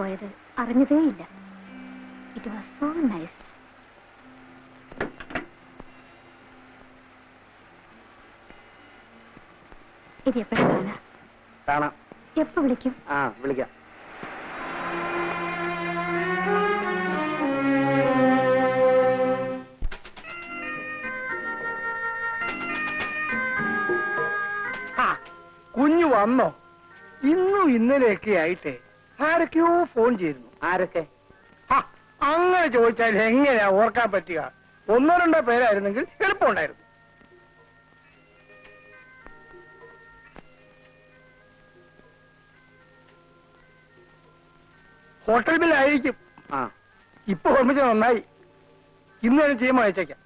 പോയത് അറിഞ്ഞതേയില്ല. It was so nice. ഇത് എപ്പോഴാണ് കാണാം? എപ്പോ വിളിക്കും? വിളിക്കാം. കുഞ്ഞു വന്നോ? ഇന്നും ഇന്നലെയൊക്കെ ആയിട്ട് ആരൊക്കെയോ ഫോൺ ചെയ്തിരുന്നു. ആരൊക്കെ? അങ്ങനെ ചോദിച്ചാൽ എങ്ങനെയാ ഓർക്കാൻ പറ്റുക? ഒന്നോ രണ്ടോ പേരായിരുന്നെങ്കിൽ എളുപ്പമുണ്ടായിരുന്നു. ഹോട്ടൽ ബില്ലായിരിക്കും. ഇപ്പൊ ഓർമ്മിച്ച നന്നായി. ഇന്ന് തന്നെ ചെയ്യുമ്പോൾ അയച്ചേക്കാം.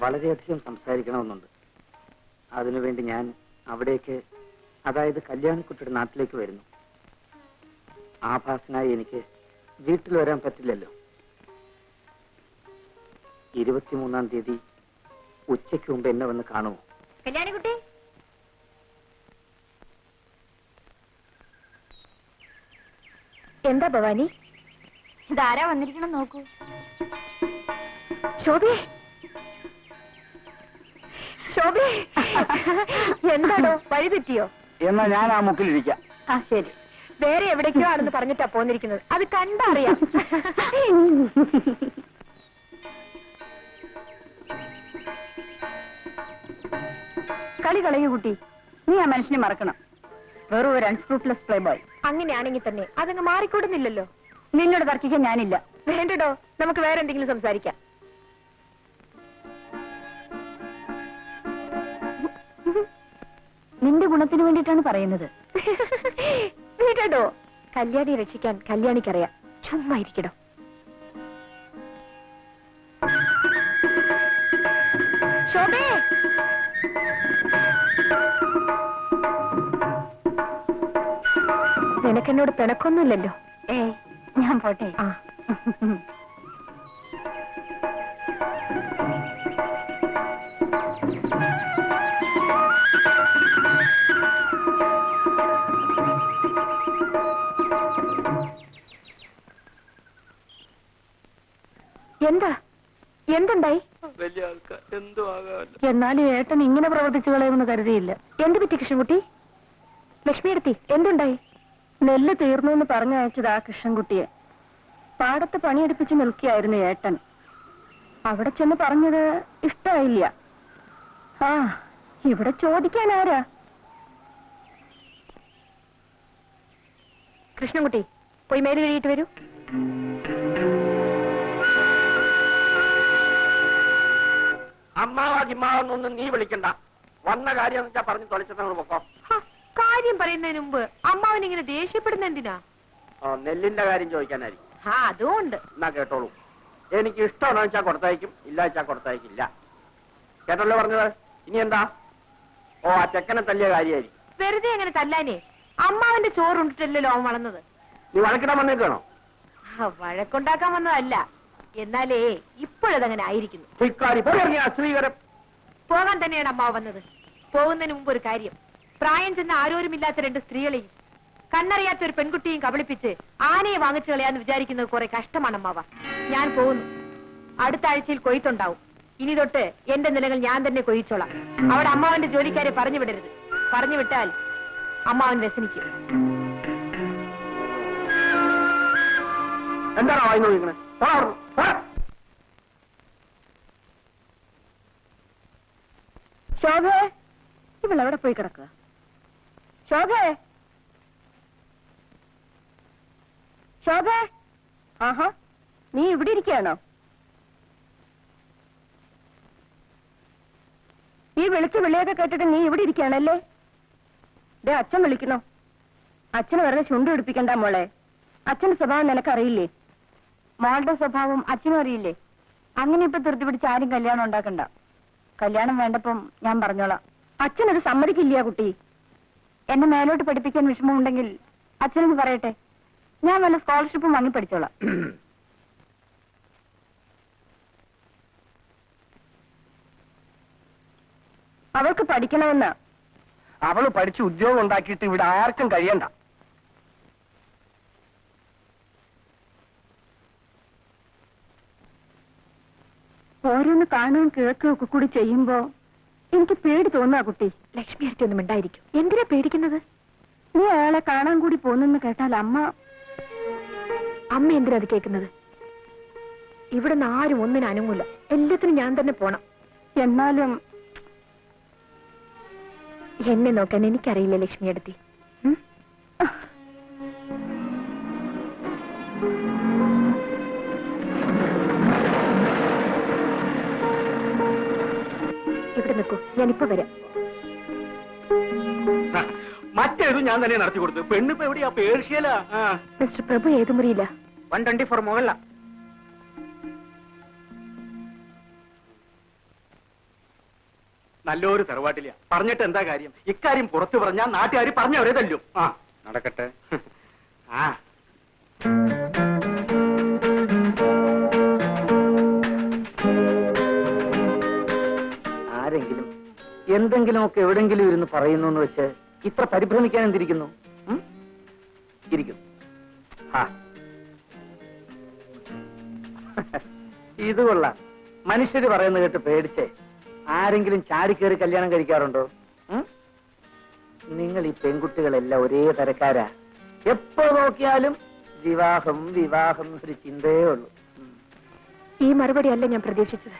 വളരെയധികം സംസാരിക്കണമെന്നുണ്ട്. അതിനുവേണ്ടി ഞാൻ അവിടേക്ക്, അതായത് കല്യാണിക്കുട്ടിയുടെ നാട്ടിലേക്ക് വരുന്നു. ആഭാസനായി എനിക്ക് വീട്ടിൽ വരാൻ പറ്റില്ലല്ലോ. 23-ാം തീയതി ഉച്ചയ്ക്ക് മുമ്പ് എന്നെ വന്ന് കാണുമോ? കല്യാണിക്കുട്ടി, എന്താ ഭവാനി? ഇതാരാ വന്നിരിക്കണം നോക്കൂ. ശോഭേ, ശോഭേ, എന്താണോ വഴി തെറ്റിയോ? എന്നാ ഞാൻ ആ മുക്കിലിരിക്കാം. ശരി. വേറെ എവിടേക്കോ ആണെന്ന് പറഞ്ഞിട്ടാ പോന്നിരിക്കുന്നത്. അത് കണ്ടറിയാം. കളി കളയൂ കുട്ടി. നീ ആ മനുഷ്യനെ മറക്കണം. വെറും ഒരു അൺസ്ക്രൂപ്ലെസ് പ്ലേ ബോയ്. അങ്ങനെയാണെങ്കിൽ തന്നെ അതങ്ങ് മാറിക്കൂടുന്നില്ലല്ലോ. നിന്നോട് തർക്കിക്കാൻ ഞാനില്ല. വേണ്ടടോ, നമുക്ക് വേറെ എന്തെങ്കിലും സംസാരിക്കാം. നിന്റെ ഗുണത്തിന് വേണ്ടിയിട്ടാണ് പറയുന്നത്. വീടോ, കല്യാണി രക്ഷിക്കാൻ കല്യാണിക്കറിയാം. ചുമ്മാ ഇരിക്കടോ. ശോഭേ, നിനക്കെന്നോട് പിണക്കൊന്നുമില്ലല്ലോ? ഞാൻ പോട്ടെ. എന്താ? എന്തുണ്ടായി? വലിയ ആൾക്കാർ എന്തോ ആകാമല്ലോ. എന്നാലും ഏട്ടൻ ഇങ്ങനെ പ്രവർത്തിച്ചു കളയുമെന്ന് കരുതിയില്ല. എന്ത് പറ്റി കൃഷ്ണൻകുട്ടി? ലക്ഷ്മിയെടുത്തി, എന്തുണ്ടായി? നെല്ല് തീർന്നു എന്ന് പറഞ്ഞയച്ചത് ആ കൃഷ്ണൻകുട്ടിയെ. പാടത്ത് പണിയെടുപ്പിച്ച് നിൽക്കുകയായിരുന്നു ഏട്ടൻ. അവിടെ ചെന്ന് പറഞ്ഞത് ഇഷ്ടായില്ല. ഇവിടെ ചോദിക്കാൻ ആരാ? കൃഷ്ണൻകുട്ടി, പോയി മേല് കഴിയിട്ട് വരൂ. അമ്മാവാജിമ്മാവെന്നൊന്നും നീ വിളിക്കണ്ട. വന്ന കാര്യം എന്ന് വെച്ചാൽ പറഞ്ഞു തൊളിച്ചത് പൊക്കോ. കാര്യം പറയുന്നതിന് മുമ്പ് അമ്മാവൻ ഇങ്ങനെ ദേഷ്യപ്പെടുന്ന എന്തിനാ? നെല്ലിന്റെ കാര്യം ചോദിക്കാനായിരിക്കും. അതുകൊണ്ട് എന്നാ കേട്ടോളൂ. എനിക്ക് ഇഷ്ടമാണെന്ന് വെച്ചാൽ കൊടുത്തയക്കും, ഇല്ല വെച്ചാൽ കൊടുത്തയക്കില്ല. കേട്ടല്ലോ പറഞ്ഞത്. ഇനി എന്താ? ആ ചെക്കനെ തല്ലിയ കാര്യമായിരിക്കും. വെറുതെ അങ്ങനെ തല്ലാനേ. അമ്മാവന്റെ ചോറുണ്ടിട്ടല്ലോ അവൻ വളർന്നത്. നീ വഴക്കിടാൻ വന്നേക്കാണോ? വഴക്കുണ്ടാക്കാൻ വന്നതല്ല. എന്നാലേ ഇപ്പോഴതങ്ങനെ ആയിരിക്കുന്നു. ശ്രീകരം പോകാൻ തന്നെയാണ് അമ്മാവ് വന്നത്. പോകുന്നതിന് മുമ്പ് ഒരു കാര്യം. പ്രായം ചെന്ന ആരോരുമില്ലാത്ത 2 സ്ത്രീകളെയും കണ്ണറിയാത്ത ഒരു പെൺകുട്ടിയും കബളിപ്പിച്ച് ആനയെ വാങ്ങിച്ചു കളയാന്ന് വിചാരിക്കുന്നത് കുറെ കഷ്ടമാണ് അമ്മാവ. ഞാൻ പോകുന്നു. അടുത്ത ആഴ്ചയിൽ കൊയ്ത്തുണ്ടാവും. ഇനി തൊട്ട് എന്റെ നിലകൾ ഞാൻ തന്നെ കൊയ്ച്ചോളാം. അവിടെ അമ്മാവന്റെ ജോലിക്കാരെ പറഞ്ഞു വിടരുത്. പറഞ്ഞു വിട്ടാൽ അമ്മാവൻ വ്യസനിക്കും. എന്താണോ വായി നോക്കിക്കണേ? ശോഭേ, ഇവളെവിടെ പോയി കിടക്കുക? ശോഭേ, ശോഭേ, നീ ഇവിടെ ഇരിക്കുകയാണോ? ഈ വിളിച്ച് വിളിയൊക്കെ കേട്ടിട്ട് നീ ഇവിടെ ഇരിക്കുകയാണല്ലേ? ദേ അച്ഛൻ വിളിക്കണോ? അച്ഛന് വെറുതെ ചുണ്ടു പിടിപ്പിക്കണ്ട മോളെ. അച്ഛന്റെ സ്വഭാവം നിനക്കറിയില്ലേ? മോളുടെ സ്വഭാവം അച്ഛനും അറിയില്ലേ? അങ്ങനെ ഇപ്പൊ ധൃതി പിടിച്ച് ആരും കല്യാണം ഉണ്ടാക്കണ്ട. കല്യാണം വേണ്ടപ്പം ഞാൻ പറഞ്ഞോളാം. അച്ഛനത് സമ്മതിക്കില്ല കുട്ടി. എന്നെ മേലോട്ട് പഠിപ്പിക്കാൻ വിഷമമുണ്ടെങ്കിൽ അച്ഛനത് പറയട്ടെ. ഞാൻ വല്ല സ്കോളർഷിപ്പും വാങ്ങി പഠിച്ചോളാം. അവൾക്ക് പഠിക്കണമെന്ന്. അവള് പഠിച്ച് ഉദ്യോഗം ഉണ്ടാക്കിയിട്ട് ഇവിടെ ആർക്കും കഴിയണ്ട. ഓരോന്ന് കാണുകയും കേൾക്കുകയും ഒക്കെ കൂടി ചെയ്യുമ്പോ എനിക്ക് പേടി തോന്നുക കുട്ടി. ലക്ഷ്മി അടുത്ത് ഒന്നും ഉണ്ടായിരിക്കും. എന്തിനാ പേടിക്കുന്നത്? നീ അയാളെ കാണാൻ കൂടി പോന്നെന്ന് കേട്ടാൽ അമ്മ എന്തിനാ അത് കേൾക്കുന്നത്? ഇവിടെ നിന്ന് ആരും ഒന്നിനും അനങ്ങൂല. എല്ലാത്തിനും ഞാൻ തന്നെ പോണം. എന്നാലും എന്നെ നോക്കാൻ എനിക്കറിയില്ല ലക്ഷ്മി അടുത്തി. ഇവിടെ നിൽക്കൂ, ഞാനിപ്പോ വരാം. മറ്റേതും ഞാൻ തന്നെ നടത്തി കൊടുത്തു. പെണ്ണിപ്പോ എവിടെയാ? പേർഷ്യല. മിസ്റ്റർ പ്രഭു ഏത് മുറിയില്ല? 124 മുകളില. നല്ലൊരു തറവാട്ടില്ല. പറഞ്ഞിട്ട് എന്താ കാര്യം? ഇക്കാര്യം പുറത്തു പറഞ്ഞാൽ നാട്ടുകാർ പറഞ്ഞവരെ തല്ലും. നടക്കട്ടെ. ആരെങ്കിലും എന്തെങ്കിലുമൊക്കെ എവിടെങ്കിലും ഇരുന്ന് പറയുന്നു എന്ന് വെച്ച് ഇത്ര പരിഭ്രമിക്കാൻ എന്തിരിക്കുന്നു? ഇരിക്കും. ഇത് കൊള്ളാം. മനുഷ്യര് പറയുന്നത് കേട്ട് പേടിച്ചേ ആരെങ്കിലും ചാടിക്കേറി കല്യാണം കഴിക്കാറുണ്ടോ? നിങ്ങൾ ഈ പെൺകുട്ടികളെല്ലാം ഒരേ തരക്കാരാ. എപ്പോ നോക്കിയാലും വിവാഹം വിവാഹം ഒരു ചിന്തയേ ഉള്ളൂ. ഈ മറുപടി അല്ല ഞാൻ പ്രതീക്ഷിച്ചത്.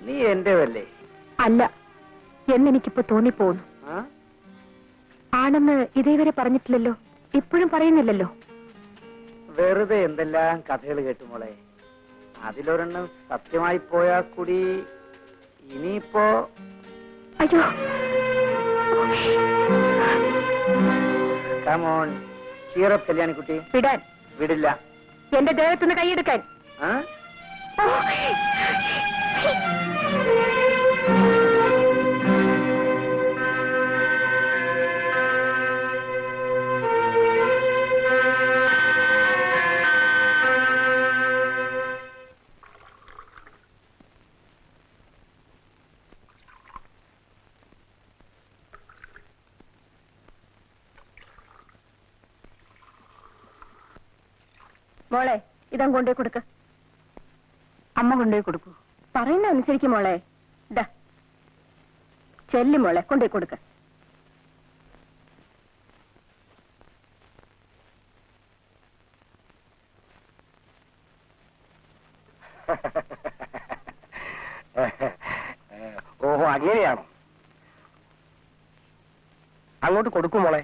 നീ എന്റെതല്ലേ? അല്ല എന്നെനിക്കിപ്പോ തോന്നിപ്പോന്നു. ആണെന്ന് ഇതേവരെ പറഞ്ഞിട്ടില്ലല്ലോ, ഇപ്പോഴും പറയുന്നില്ലല്ലോ. വെറുതെ എന്തെല്ലാം കഥകൾ കേട്ടു മോളെ. അതിലൊരെണ്ണം സത്യമായി പോയാ കൂടി ഇനിയിപ്പോ അയ്യോ. കമോൺ ചീറപ്പ് കല്യാണിക്കുട്ടി. വിടാൻ. വിടില്ല. എന്റെ ദേഹത്തുനിന്ന് കൈയെടുക്കാൻ. മോളെ ഇതം കൊണ്ടേ കൊടുക്ക. അമ്മ കൊണ്ടേ കൊടുക്കൂ. പറയുന്ന അനുസരിക്കും മോളെ. ഇതാ ചെല്ലി മോളെ കൊണ്ടേ കൊടുക്ക. ഓഹോ, അങ്ങനെയാണോ? അങ്ങോട്ട് കൊടുക്കും മോളെ.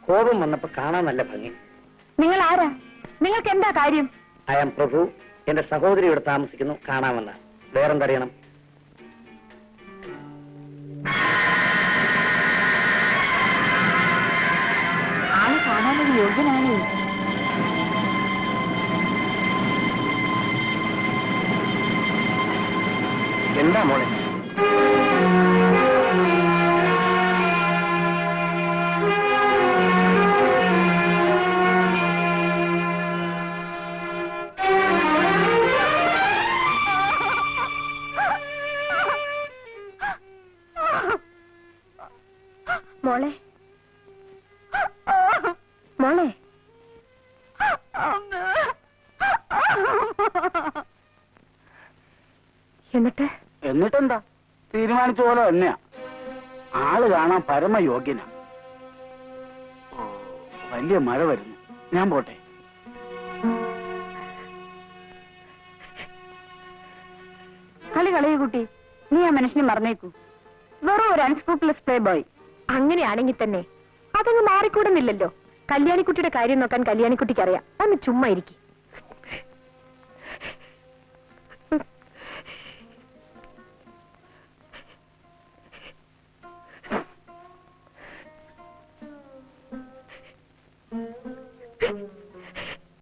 കോപം വന്നപ്പോ കാണാൻ നല്ല ഭംഗി. നിങ്ങൾ ആരാ? നിങ്ങൾക്ക് എന്താ കാര്യം? ഐ ആം പ്രഭു. എന്റെ സഹോദരി ഇവിടെ താമസിക്കുന്നു. കാണാമെന്ന. വേറെന്തറിയണം? ആളെ കാണാനൊരു യോഗ്യനാണേ. എന്താ മോളെ? മോളെ മോളെ എന്നിട്ടെന്താ? തീരുമാനിച്ച പോലെ തന്നെയാ. ആള് കാണാൻ പരമയോഗ്യനാ. വലിയ മഴ വരുന്നു. ഞാൻ പോട്ടെ. കളി കളയൂ കുട്ടി. നീ ആ മനുഷ്യനെ മറന്നേക്കൂ. വെറും ഒരു അൺസ്ക്രൂപ്ലെസ് പ്ലേ ബോയ്. അങ്ങനെയാണെങ്കിൽ തന്നെ അതങ്ങ് മാറിക്കൂടുന്നില്ലല്ലോ. കല്യാണിക്കുട്ടിയുടെ കാര്യം നോക്കാൻ കല്യാണിക്കുട്ടിക്ക് അറിയാം. ഒന്ന് ചുമ്മാ ഇരിക്കും.